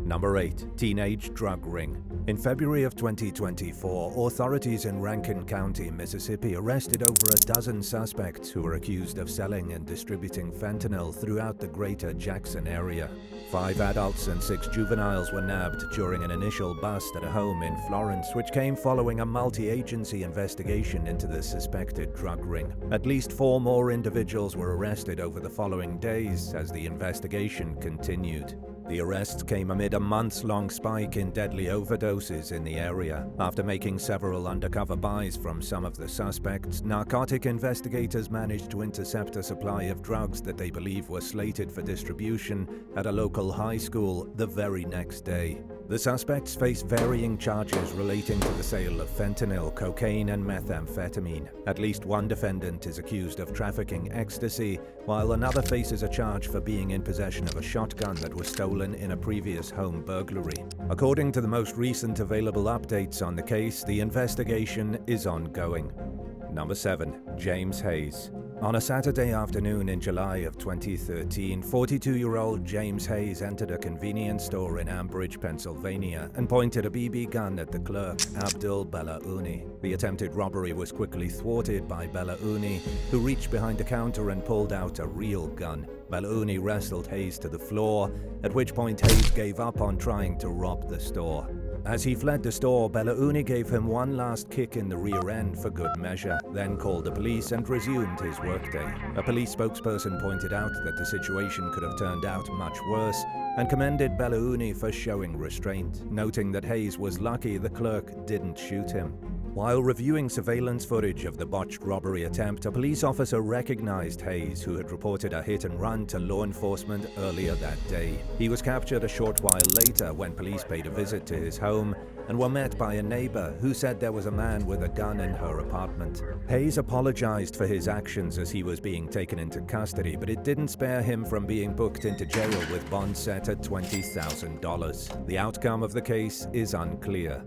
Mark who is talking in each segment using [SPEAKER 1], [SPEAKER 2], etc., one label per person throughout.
[SPEAKER 1] Number 8. Teenage drug ring. In February of 2024, authorities in Rankin County, Mississippi arrested over a dozen suspects who were accused of selling and distributing fentanyl throughout the greater Jackson area. 5 adults and 6 juveniles were nabbed during an initial bust at a home in Florence, which came following a multi-agency investigation into the suspected drug ring. At least 4 more individuals were arrested over the following days as the investigation continued. The arrests came amid a months-long spike in deadly overdoses in the area. After making several undercover buys from some of the suspects, narcotic investigators managed to intercept a supply of drugs that they believe were slated for distribution at a local high school the very next day. The suspects face varying charges relating to the sale of fentanyl, cocaine, and methamphetamine. At least one defendant is accused of trafficking ecstasy, while another faces a charge for being in possession of a shotgun that was stolen in a previous home burglary. According to the most recent available updates on the case, the investigation is ongoing. Number 7. James Hayes. On a Saturday afternoon in July of 2013, 42-year-old James Hayes entered a convenience store in Ambridge, Pennsylvania, and pointed a BB gun at the clerk, Abdul Belaouni. The attempted robbery was quickly thwarted by Belaouni, who reached behind the counter and pulled out a real gun. Belaouni wrestled Hayes to the floor, at which point Hayes gave up on trying to rob the store. As he fled the store, Belaouni gave him one last kick in the rear end for good measure, then called the police and resumed his workday. A police spokesperson pointed out that the situation could have turned out much worse and commended Belaouni for showing restraint, noting that Hayes was lucky the clerk didn't shoot him. While reviewing surveillance footage of the botched robbery attempt, a police officer recognized Hayes, who had reported a hit-and-run to law enforcement earlier that day. He was captured a short while later when police paid a visit to his home and were met by a neighbor who said there was a man with a gun in her apartment. Hayes apologized for his actions as he was being taken into custody, but it didn't spare him from being booked into jail with bond set at $20,000. The outcome of the case is unclear.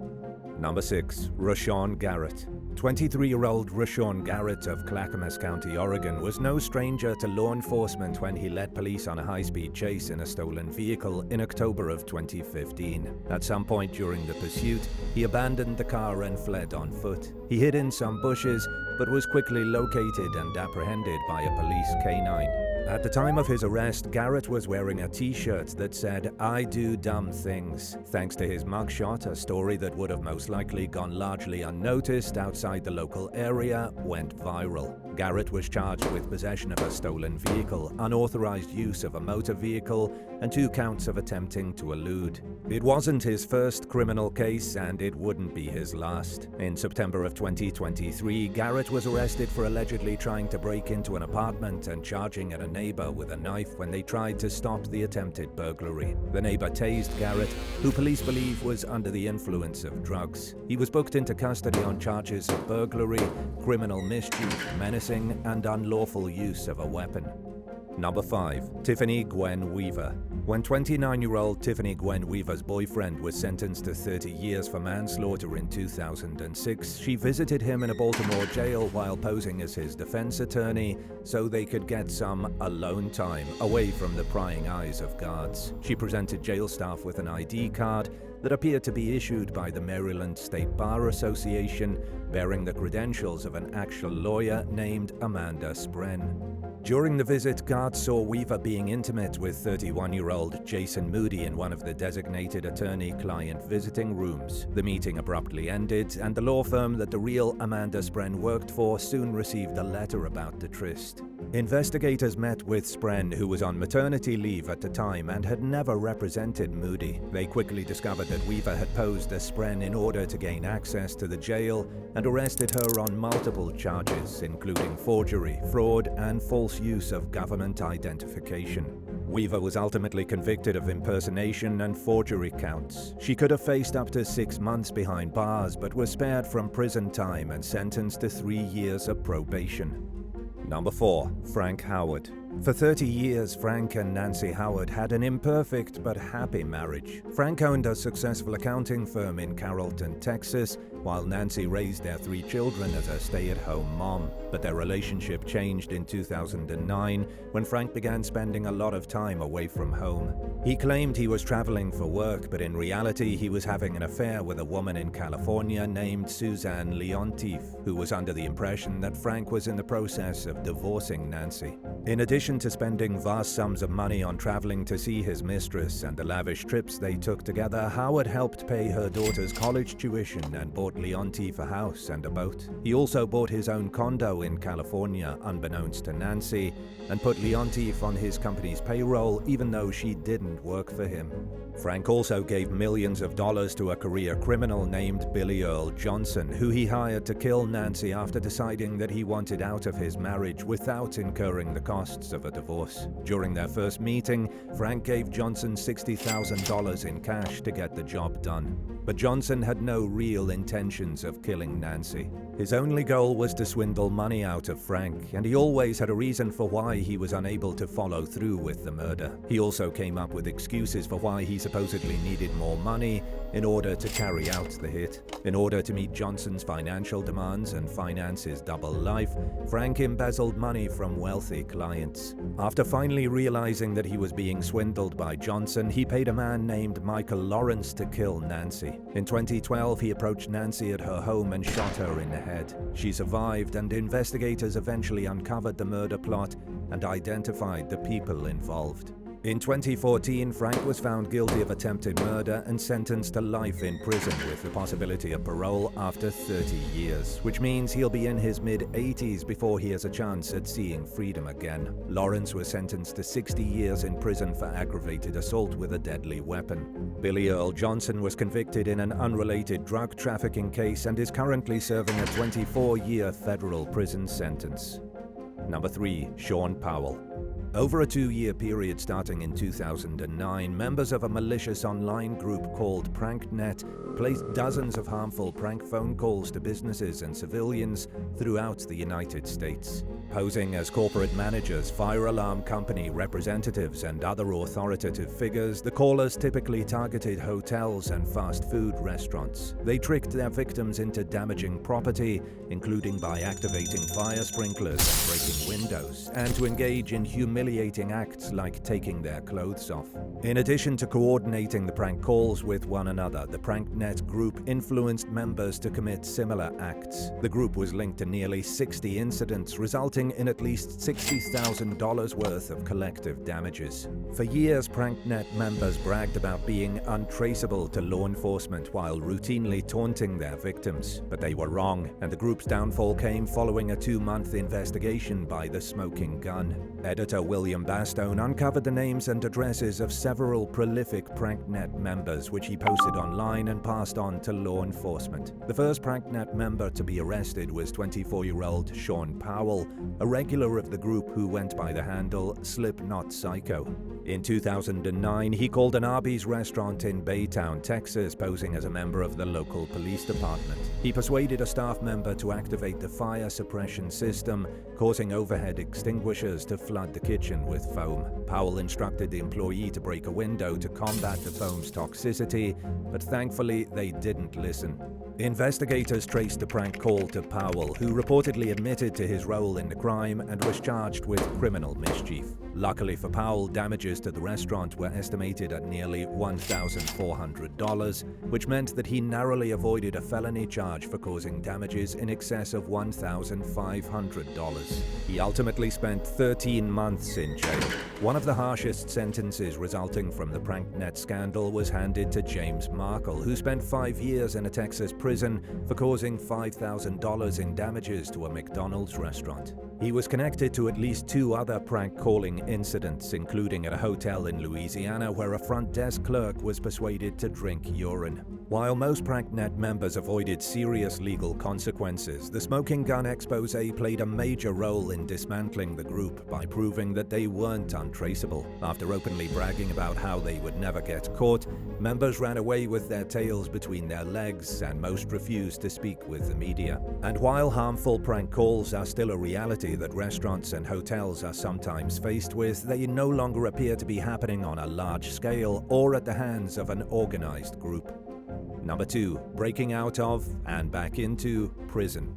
[SPEAKER 1] Number 6. Rashawn Garrett. 23-year-old Rashawn Garrett of Clackamas County, Oregon, was no stranger to law enforcement when he led police on a high-speed chase in a stolen vehicle in October of 2015. At some point during the pursuit, he abandoned the car and fled on foot. He hid in some bushes, but was quickly located and apprehended by a police canine. At the time of his arrest, Garrett was wearing a t-shirt that said, "I do dumb things." Thanks to his mugshot, a story that would have most likely gone largely unnoticed outside the local area went viral. Garrett was charged with possession of a stolen vehicle, unauthorized use of a motor vehicle, and 2 counts of attempting to elude. It wasn't his first criminal case, and it wouldn't be his last. In September of 2023, Garrett was arrested for allegedly trying to break into an apartment and charging at a neighbor with a knife when they tried to stop the attempted burglary. The neighbor tased Garrett, who police believe was under the influence of drugs. He was booked into custody on charges of burglary, criminal mischief, menacing, and unlawful use of a weapon. Number 5. Tiffany Gwen Weaver. When 29-year-old Tiffany Gwen Weaver's boyfriend was sentenced to 30 years for manslaughter in 2006, she visited him in a Baltimore jail while posing as his defense attorney so they could get some alone time away from the prying eyes of guards. She presented jail staff with an ID card that appeared to be issued by the Maryland State Bar Association, bearing the credentials of an actual lawyer named Amanda Spren. During the visit, guards saw Weaver being intimate with 31-year-old Jason Moody in one of the designated attorney-client visiting rooms. The meeting abruptly ended, and the law firm that the real Amanda Spren worked for soon received a letter about the tryst. Investigators met with Spren, who was on maternity leave at the time and had never represented Moody. They quickly discovered that Weaver had posed as Spren in order to gain access to the jail and arrested her on multiple charges, including forgery, fraud, and false use of government identification. Weaver was ultimately convicted of impersonation and forgery counts. She could have faced up to 6 months behind bars, but was spared from prison time and sentenced to 3 years of probation. Number 4. Frank Howard. For 30 years, Frank and Nancy Howard had an imperfect but happy marriage. Frank owned a successful accounting firm in Carrollton, Texas, while Nancy raised their 3 children as a stay-at-home mom. But their relationship changed in 2009 when Frank began spending a lot of time away from home. He claimed he was traveling for work, but in reality he was having an affair with a woman in California named Suzanne Leontief, who was under the impression that Frank was in the process of divorcing Nancy. In addition to spending vast sums of money on traveling to see his mistress and the lavish trips they took together, Howard helped pay her daughter's college tuition and bought Leontief a house and a boat. He also bought his own condo in California, unbeknownst to Nancy, and put Leontief on his company's payroll even though she didn't work for him. Frank also gave millions of dollars to a career criminal named Billy Earl Johnson, who he hired to kill Nancy after deciding that he wanted out of his marriage without incurring the costs of a divorce. During their first meeting, Frank gave Johnson $60,000 in cash to get the job done. But Johnson had no real intentions of killing Nancy. His only goal was to swindle money out of Frank, and he always had a reason for why he was unable to follow through with the murder. He also came up with excuses for why he supposedly needed more money in order to carry out the hit. In order to meet Johnson's financial demands and finance his double life, Frank embezzled money from wealthy clients. After finally realizing that he was being swindled by Johnson, he paid a man named Michael Lawrence to kill Nancy. In 2012, he approached Nancy at her home and shot her in the head. She survived, and investigators eventually uncovered the murder plot and identified the people involved. In 2014, Frank was found guilty of attempted murder and sentenced to life in prison with the possibility of parole after 30 years, which means he'll be in his mid-80s before he has a chance at seeing freedom again. Lawrence was sentenced to 60 years in prison for aggravated assault with a deadly weapon. Billy Earl Johnson was convicted in an unrelated drug trafficking case and is currently serving a 24-year federal prison sentence. Number 3. Sean Powell. Over a 2-year period starting in 2009, members of a malicious online group called PrankNet placed dozens of harmful prank phone calls to businesses and civilians throughout the United States. Posing as corporate managers, fire alarm company representatives, and other authoritative figures, the callers typically targeted hotels and fast food restaurants. They tricked their victims into damaging property, including by activating fire sprinklers and breaking windows, and to engage in humiliating acts like taking their clothes off. In addition to coordinating the prank calls with one another, the PrankNet group influenced members to commit similar acts. The group was linked to nearly 60 incidents, resulting in at least $60,000 worth of collective damages. For years, PrankNet members bragged about being untraceable to law enforcement while routinely taunting their victims. But they were wrong, and the group's downfall came following a 2-month investigation by the Smoking Gun. Editor William Bastone uncovered the names and addresses of several prolific PrankNet members, which he posted online and passed on to law enforcement. The first PrankNet member to be arrested was 24-year-old Sean Powell, a regular of the group who went by the handle Slipknot Psycho. In 2009, he called an Arby's restaurant in Baytown, Texas, posing as a member of the local police department. He persuaded a staff member to activate the fire suppression system, causing overhead extinguishers to flood the kitchen with foam. Powell instructed the employee to break a window to combat the foam's toxicity, but thankfully they didn't listen. Investigators traced the prank call to Powell, who reportedly admitted to his role in the crime and was charged with criminal mischief. Luckily for Powell, damages to the restaurant were estimated at nearly $1,400, which meant that he narrowly avoided a felony charge for causing damages in excess of $1,500. He ultimately spent 13 months in jail. One of the harshest sentences resulting from the PrankNet scandal was handed to James Markle, who spent 5 years in a Texas prison for causing $5,000 in damages to a McDonald's restaurant. He was connected to at least 2 other prank calling incidents, including at a hotel in Louisiana where a front desk clerk was persuaded to drink urine. While most PrankNet members avoided serious legal consequences, the Smoking Gun expose played a major role in dismantling the group by proving that they weren't untraceable. After openly bragging about how they would never get caught, members ran away with their tails between their legs, and most most refused to speak with the media. And while harmful prank calls are still a reality that restaurants and hotels are sometimes faced with, they no longer appear to be happening on a large scale or at the hands of an organized group. Number 2. Breaking out of and back into prison.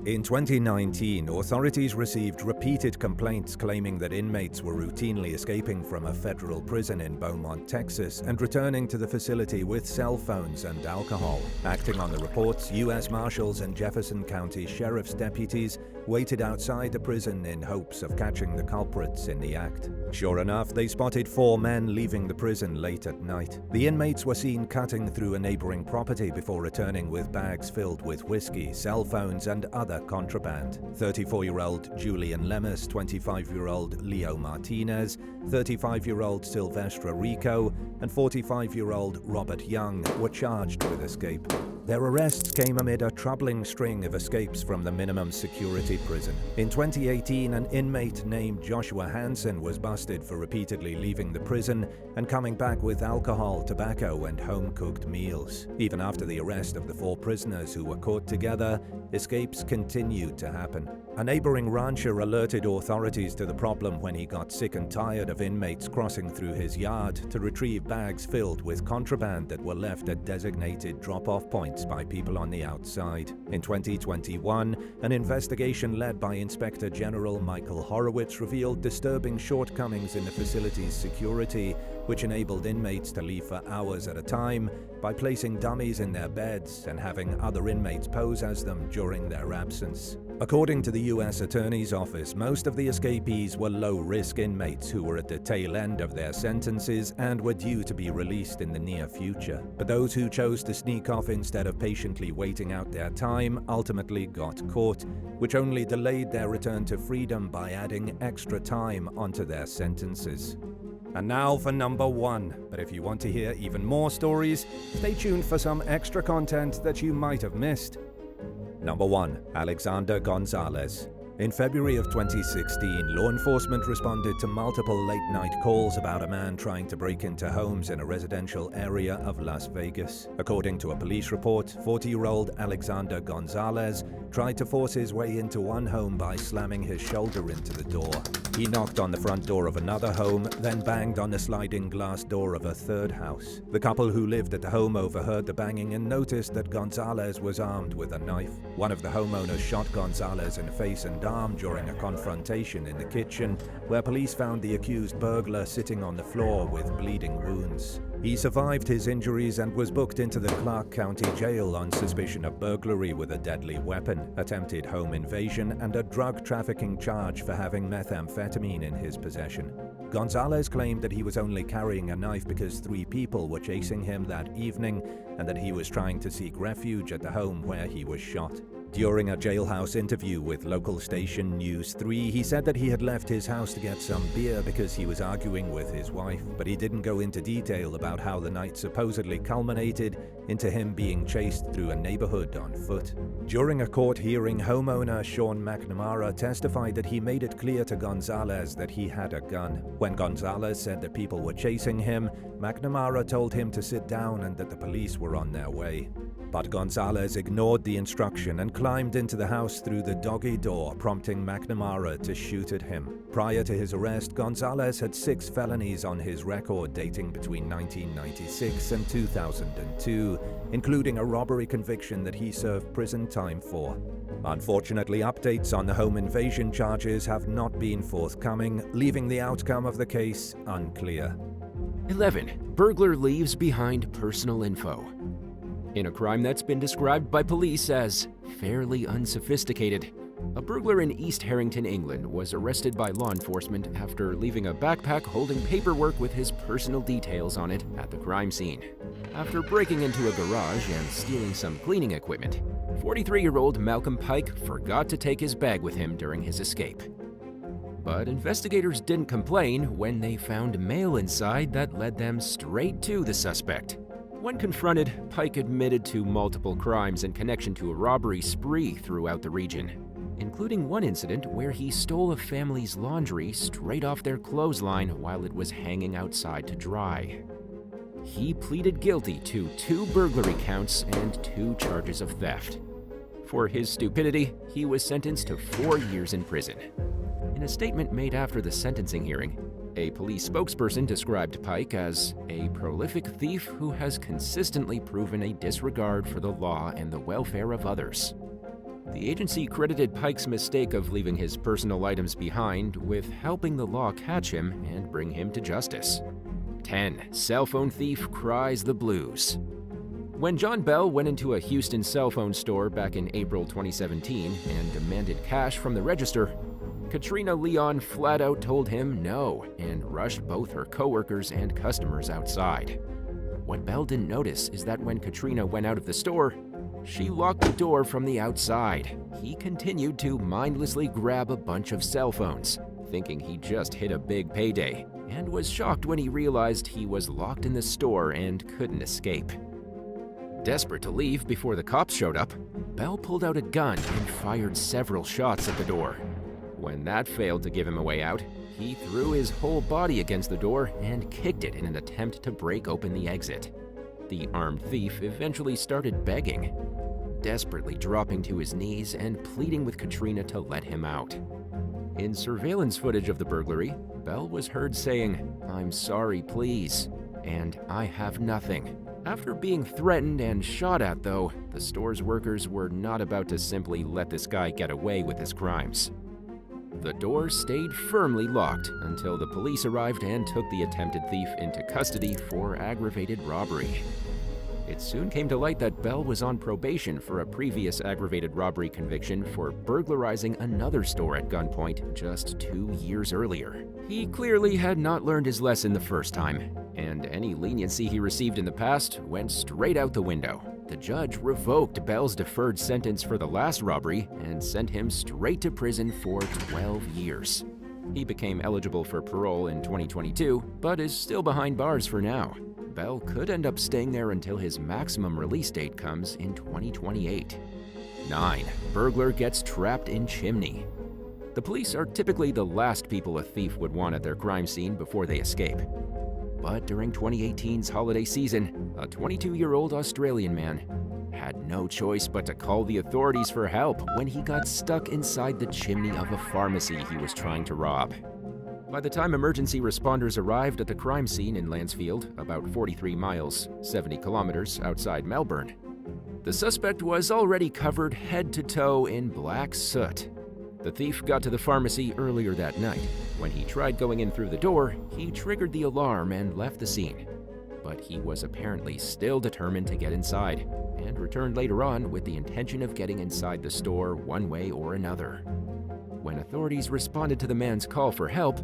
[SPEAKER 1] In 2019, authorities received repeated complaints claiming that inmates were routinely escaping from a federal prison in Beaumont, Texas, and returning to the facility with cell phones and alcohol. Acting on the reports, U.S. Marshals and Jefferson County Sheriff's deputies waited outside the prison in hopes of catching the culprits in the act. Sure enough, they spotted 4 men leaving the prison late at night. The inmates were seen cutting through a neighboring property before returning with bags filled with whiskey, cell phones, and other contraband. 34-year-old Julian Lemus, 25-year-old Leo Martinez, 35-year-old Silvestre Rico, and 45-year-old Robert Young were charged with escape. Their arrests came amid a troubling string of escapes from the minimum security prison. In 2018, an inmate named Joshua Hansen was busted for repeatedly leaving the prison and coming back with alcohol, tobacco, and home-cooked meals. Even after the arrest of the 4 prisoners who were caught together, escapes continued to happen. A neighboring rancher alerted authorities to the problem when he got sick and tired of inmates crossing through his yard to retrieve bags filled with contraband that were left at designated drop-off points by people on the outside. In 2021, an investigation led by Inspector General Michael Horowitz revealed disturbing shortcomings in the facility's security, which enabled inmates to leave for hours at a time by placing dummies in their beds and having other inmates pose as them during their absence. According to the U.S. Attorney's Office, most of the escapees were low-risk inmates who were at the tail end of their sentences and were due to be released in the near future. But those who chose to sneak off instead of patiently waiting out their time ultimately got caught, which only delayed their return to freedom by adding extra time onto their sentences. And now for number 1. But if you want to hear even more stories, stay tuned for some extra content that you might have missed. Number 1. Alexander Gonzalez. In February of 2016, law enforcement responded to multiple late-night calls about a man trying to break into homes in a residential area of Las Vegas. According to a police report, 40-year-old Alexander Gonzalez tried to force his way into one home by slamming his shoulder into the door. He knocked on the front door of another home, then banged on the sliding glass door of a third house. The couple who lived at the home overheard the banging and noticed that Gonzalez was armed with a knife. One of the homeowners shot Gonzalez in the face and arm during a confrontation in the kitchen, where police found the accused burglar sitting on the floor with bleeding wounds. He survived his injuries and was booked into the Clark County Jail on suspicion of burglary with a deadly weapon, attempted home invasion, and a drug trafficking charge for having methamphetamine in his possession. Gonzalez claimed that he was only carrying a knife because 3 people were chasing him that evening and that he was trying to seek refuge at the home where he was shot. During a jailhouse interview with local station News 3, he said that he had left his house to get some beer because he was arguing with his wife, but he didn't go into detail about how the night supposedly culminated into him being chased through a neighborhood on foot. During a court hearing, homeowner Sean McNamara testified that he made it clear to Gonzalez that he had a gun. When Gonzalez said that people were chasing him, McNamara told him to sit down and that the police were on their way. But Gonzalez ignored the instruction and climbed into the house through the doggy door, prompting McNamara to shoot at him. Prior to his arrest, Gonzalez had 6 felonies on his record dating between 1996 and 2002, including a robbery conviction that he served prison time for. Unfortunately, updates on the home invasion charges have not been forthcoming, leaving the outcome of the case unclear.
[SPEAKER 2] 11. Burglar leaves behind personal info. In a crime that's been described by police as fairly unsophisticated, a burglar in East Harrington, England, was arrested by law enforcement after leaving a backpack holding paperwork with his personal details on it at the crime scene. After breaking into a garage and stealing some cleaning equipment, 43-year-old Malcolm Pike forgot to take his bag with him during his escape. But investigators didn't complain when they found mail inside that led them straight to the suspect. When confronted, Pike admitted to multiple crimes in connection to a robbery spree throughout the region, including one incident where he stole a family's laundry straight off their clothesline while it was hanging outside to dry. he pleaded guilty to 2 burglary counts and 2 charges of theft. For his stupidity, he was sentenced to 4 years in prison. In a statement made after the sentencing hearing, a police spokesperson described Pike as a prolific thief who has consistently proven a disregard for the law and the welfare of others. The agency credited Pike's mistake of leaving his personal items behind with helping the law catch him and bring him to justice. 10. Cell phone thief cries the blues. When John Bell went into a Houston cell phone store back in April 2017 and demanded cash from the register, Katrina Leon flat out told him no and rushed both her coworkers and customers outside. What Bell didn't notice is that when Katrina went out of the store, she locked the door from the outside. He continued to mindlessly grab a bunch of cell phones, thinking he just hit a big payday, and was shocked when he realized he was locked in the store and couldn't escape. Desperate to leave before the cops showed up, Bell pulled out a gun and fired several shots at the door. When that failed to give him a way out, he threw his whole body against the door and kicked it in an attempt to break open the exit. The armed thief eventually started begging, desperately dropping to his knees and pleading with Katrina to let him out. In surveillance footage of the burglary, Bell was heard saying, "I'm sorry, please," and "I have nothing." After being threatened and shot at, though, the store's workers were not about to simply let this guy get away with his crimes. The door stayed firmly locked until the police arrived and took the attempted thief into custody for aggravated robbery. It soon came to light that Bell was on probation for a previous aggravated robbery conviction for burglarizing another store at gunpoint just 2 years earlier. He clearly had not learned his lesson the first time, and any leniency he received in the past went straight out the window. The judge revoked Bell's deferred sentence for the last robbery and sent him straight to prison for 12 years. He became eligible for parole in 2022, but is still behind bars for now. Bell could end up staying there until his maximum release date comes in 2028. 9. Burglar gets trapped in chimney. The police are typically the last people a thief would want at their crime scene before they escape. But during 2018's holiday season, a 22-year-old Australian man had no choice but to call the authorities for help when he got stuck inside the chimney of a pharmacy he was trying to rob. By the time emergency responders arrived at the crime scene in Lancefield, about 43 miles, 70 kilometers outside Melbourne, the suspect was already covered head to toe in black soot. The thief got to the pharmacy earlier that night. When he tried going in through the door, he triggered the alarm and left the scene. But he was apparently still determined to get inside, and returned later on with the intention of getting inside the store one way or another. When authorities responded to the man's call for help,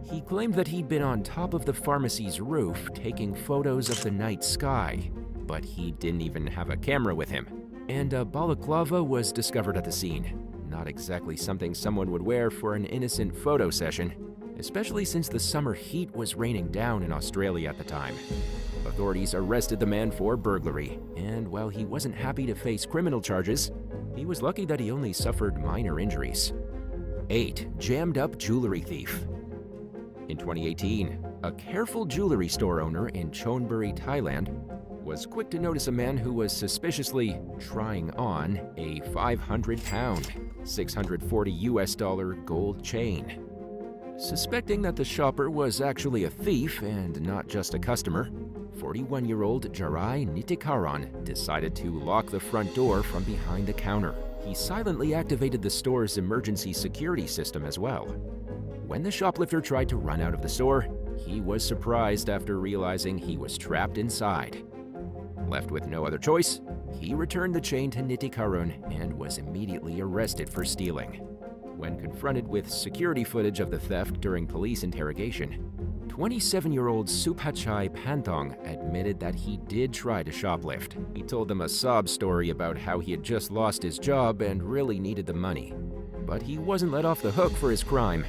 [SPEAKER 2] he claimed that he'd been on top of the pharmacy's roof taking photos of the night sky, but he didn't even have a camera with him, and a balaclava was discovered at the scene. Not exactly something someone would wear for an innocent photo session, especially since the summer heat was raining down in Australia at the time. Authorities arrested the man for burglary, and while he wasn't happy to face criminal charges, he was lucky that he only suffered minor injuries. 8. Jammed up jewelry thief. In 2018, a careful jewelry store owner in Chonburi, Thailand, was quick to notice a man who was suspiciously trying on a 500-pound, $640 gold chain. Suspecting that the shopper was actually a thief and not just a customer, 41-year-old Jarai Nitikaran decided to lock the front door from behind the counter. He silently activated the store's emergency security system as well. When the shoplifter tried to run out of the store, he was surprised after realizing he was trapped inside. Left with no other choice, he returned the chain to Nitikaran and was immediately arrested for stealing. When confronted with security footage of the theft during police interrogation, 27-year-old Suphachai Panthong admitted that he did try to shoplift. He told them a sob story about how he had just lost his job and really needed the money. But he wasn't let off the hook for his crime.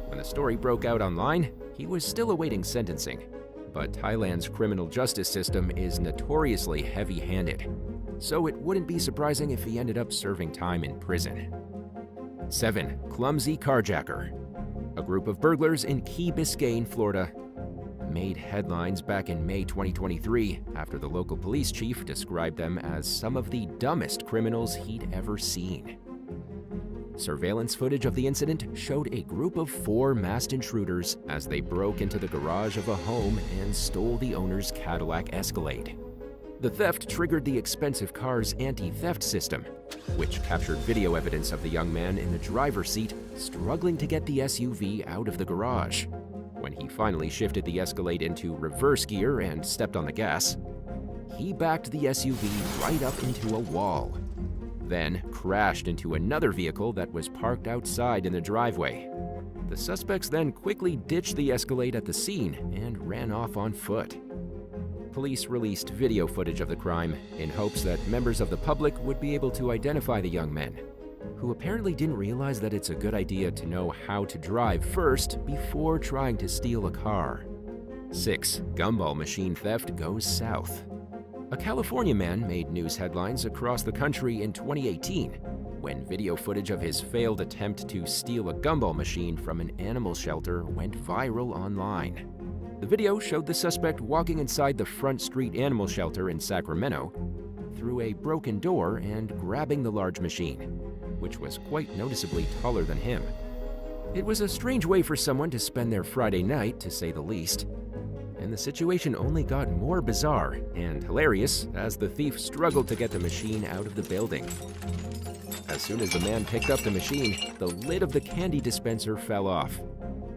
[SPEAKER 2] When the story broke out online, he was still awaiting sentencing. But Thailand's criminal justice system is notoriously heavy-handed, so it wouldn't be surprising if he ended up serving time in prison. 7. Clumsy carjacker. A group of burglars in Key Biscayne, Florida, made headlines back in May 2023 after the local police chief described them as some of the dumbest criminals he'd ever seen. Surveillance footage of the incident showed a group of 4 masked intruders as they broke into the garage of a home and stole the owner's Cadillac Escalade. The theft triggered the expensive car's anti-theft system, which captured video evidence of the young man in the driver's seat struggling to get the SUV out of the garage. When he finally shifted the Escalade into reverse gear and stepped on the gas, he backed the SUV right up into a wall, then crashed into another vehicle that was parked outside in the driveway. The suspects then quickly ditched the Escalade at the scene and ran off on foot. Police released video footage of the crime in hopes that members of the public would be able to identify the young men, who apparently didn't realize that it's a good idea to know how to drive first before trying to steal a car. 6. Gumball machine theft goes south. A California man made news headlines across the country in 2018 when video footage of his failed attempt to steal a gumball machine from an animal shelter went viral online. The video showed the suspect walking inside the Front Street Animal Shelter in Sacramento through a broken door and grabbing the large machine, which was quite noticeably taller than him. It was a strange way for someone to spend their Friday night, to say the least. And the situation only got more bizarre and hilarious as the thief struggled to get the machine out of the building. As soon as the man picked up the machine, the lid of the candy dispenser fell off.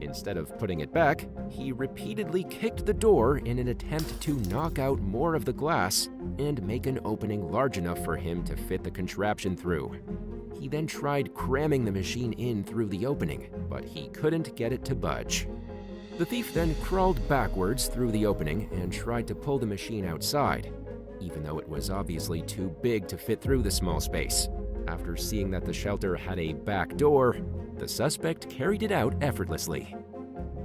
[SPEAKER 2] Instead of putting it back, he repeatedly kicked the door in an attempt to knock out more of the glass and make an opening large enough for him to fit the contraption through. He then tried cramming the machine in through the opening, but he couldn't get it to budge. The thief then crawled backwards through the opening and tried to pull the machine outside, even though it was obviously too big to fit through the small space. After seeing that the shelter had a back door, the suspect carried it out effortlessly.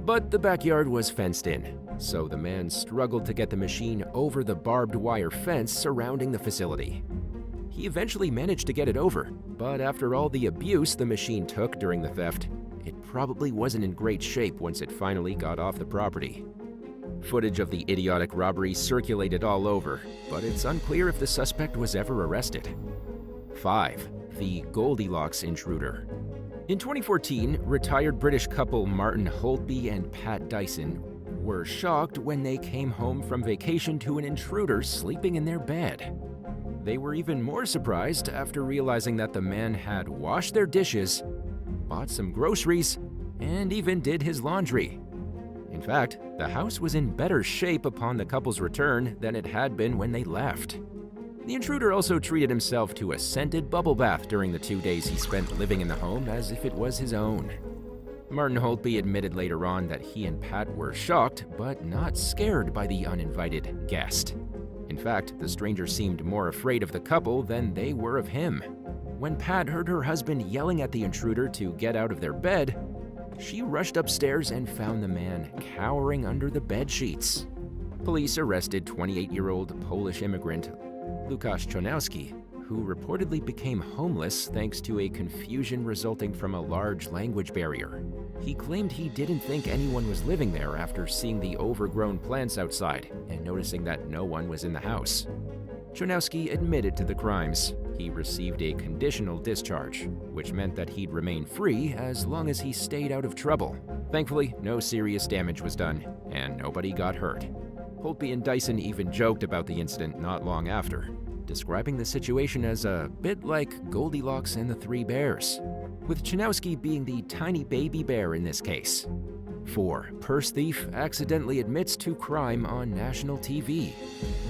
[SPEAKER 2] But the backyard was fenced in, so the man struggled to get the machine over the barbed wire fence surrounding the facility. He eventually managed to get it over, but after all the abuse the machine took during the theft, it probably wasn't in great shape once it finally got off the property. Footage of the idiotic robbery circulated all over, but it's unclear if the suspect was ever arrested. 5. The Goldilocks intruder. In 2014, retired British couple Martin Holtby and Pat Dyson were shocked when they came home from vacation to an intruder sleeping in their bed. They were even more surprised after realizing that the man had washed their dishes, bought some groceries, and even did his laundry. In fact, the house was in better shape upon the couple's return than it had been when they left. The intruder also treated himself to a scented bubble bath during the 2 days he spent living in the home as if it was his own. Martin Holtby admitted later on that he and Pat were shocked but not scared by the uninvited guest. In fact, the stranger seemed more afraid of the couple than they were of him. When Pat heard her husband yelling at the intruder to get out of their bed, she rushed upstairs and found the man cowering under the bed sheets. Police arrested 28-year-old Polish immigrant Łukasz Chonowski, who reportedly became homeless thanks to a confusion resulting from a large language barrier. He claimed he didn't think anyone was living there after seeing the overgrown plants outside and noticing that no one was in the house. Chonowski admitted to the crimes. He received a conditional discharge, which meant that he'd remain free as long as he stayed out of trouble. Thankfully, no serious damage was done, and nobody got hurt. Holtby and Dyson even joked about the incident not long after, describing the situation as a bit like Goldilocks and the Three Bears, with Chonowski being the tiny baby bear in this case. 4. Purse thief accidentally admits to crime on national TV.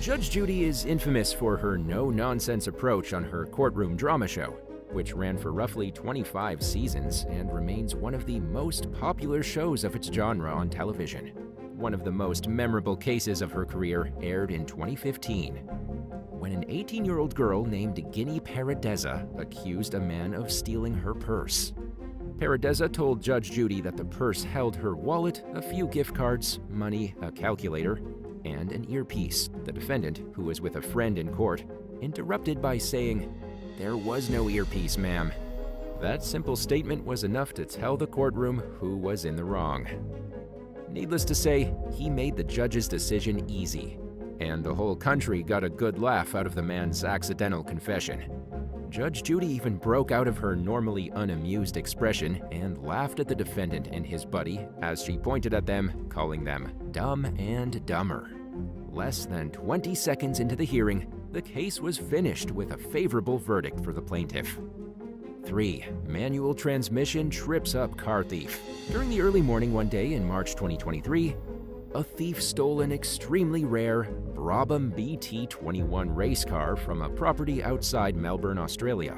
[SPEAKER 2] Judge Judy is infamous for her no-nonsense approach on her courtroom drama show, which ran for roughly 25 seasons and remains one of the most popular shows of its genre on television. One of the most memorable cases of her career aired in 2015, when an 18-year-old girl named Guinea Paradeza accused a man of stealing her purse. Paradeza told Judge Judy that the purse held her wallet, a few gift cards, money, a calculator, and an earpiece. The defendant, who was with a friend in court, interrupted by saying, "There was no earpiece, ma'am." That simple statement was enough to tell the courtroom who was in the wrong. Needless to say, he made the judge's decision easy, and the whole country got a good laugh out of the man's accidental confession. Judge Judy even broke out of her normally unamused expression and laughed at the defendant and his buddy as she pointed at them, calling them dumb and dumber. Less than 20 seconds into the hearing, the case was finished with a favorable verdict for the plaintiff. 3. Manual transmission trips up car thief. During the early morning one day in March 2023, a thief stole an extremely rare Brabham BT21 race car from a property outside Melbourne, Australia.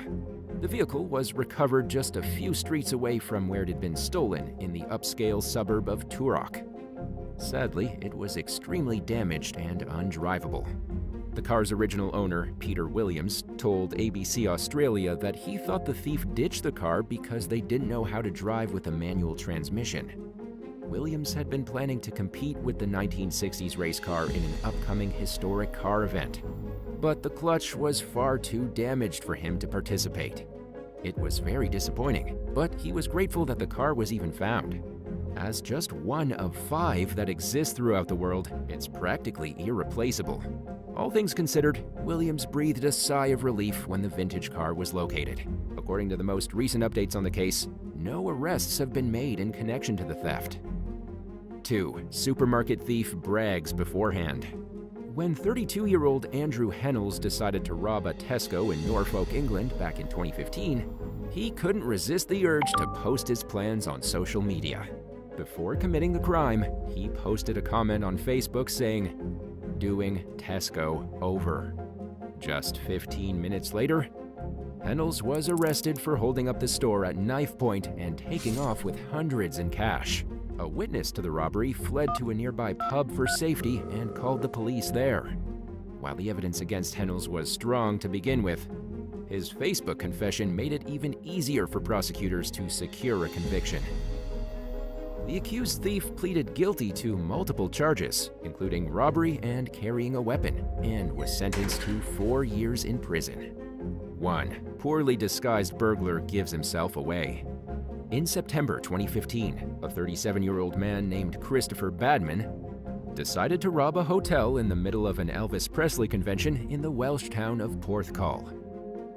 [SPEAKER 2] The vehicle was recovered just a few streets away from where it had been stolen in the upscale suburb of Turok. Sadly, it was extremely damaged and undrivable. The car's original owner, Peter Williams, told ABC Australia that he thought the thief ditched the car because they didn't know how to drive with a manual transmission. Williams had been planning to compete with the 1960s race car in an upcoming historic car event, but the clutch was far too damaged for him to participate. It was very disappointing, but he was grateful that the car was even found. As just one of 5 that exist throughout the world, it's practically irreplaceable. All things considered, Williams breathed a sigh of relief when the vintage car was located. According to the most recent updates on the case, no arrests have been made in connection to the theft. 2. Supermarket thief brags beforehand. When 32-year-old Andrew Hennels decided to rob a Tesco in Norfolk, England back in 2015, he couldn't resist the urge to post his plans on social media. Before committing the crime, he posted a comment on Facebook saying, "Doing Tesco over." Just 15 minutes later, Hennels was arrested for holding up the store at knife point and taking off with hundreds in cash. A witness to the robbery fled to a nearby pub for safety and called the police there. While the evidence against Hennels was strong to begin with, his Facebook confession made it even easier for prosecutors to secure a conviction. The accused thief pleaded guilty to multiple charges, including robbery and carrying a weapon, and was sentenced to 4 years in prison. 1. Poorly disguised burglar gives himself away. In September 2015, a 37-year-old man named Christopher Badman decided to rob a hotel in the middle of an Elvis Presley convention in the Welsh town of Porthcawl.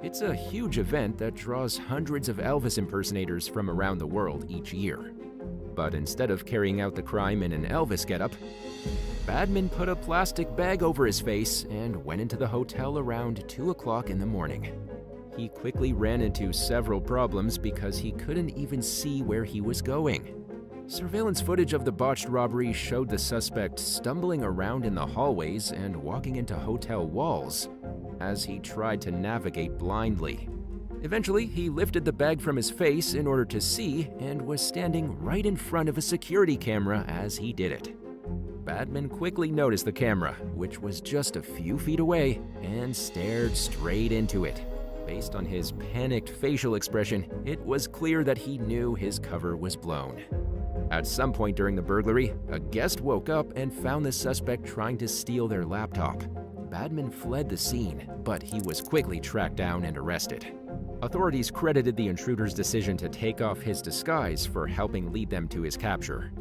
[SPEAKER 2] It's a huge event that draws hundreds of Elvis impersonators from around the world each year. But instead of carrying out the crime in an Elvis getup, Badman put a plastic bag over his face and went into the hotel around 2 o'clock in the morning. He quickly ran into several problems because he couldn't even see where he was going. Surveillance footage of the botched robbery showed the suspect stumbling around in the hallways and walking into hotel walls as he tried to navigate blindly. Eventually, he lifted the bag from his face in order to see and was standing right in front of a security camera as he did it. Badman quickly noticed the camera, which was just a few feet away, and stared straight into it. Based on his panicked facial expression, it was clear that he knew his cover was blown. At some point during the burglary, a guest woke up and found the suspect trying to steal their laptop. Badman fled the scene, but he was quickly tracked down and arrested. Authorities credited the intruder's decision to take off his disguise for helping lead them to his capture.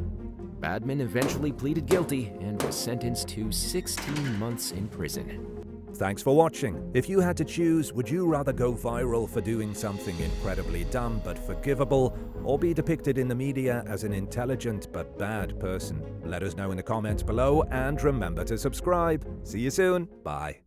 [SPEAKER 2] Badman eventually pleaded guilty and was sentenced to 16 months in prison.
[SPEAKER 1] Thanks for watching. If you had to choose, would you rather go viral for doing something incredibly dumb but forgivable, or be depicted in the media as an intelligent but bad person? Let us know in the comments below, and remember to subscribe. See you soon. Bye.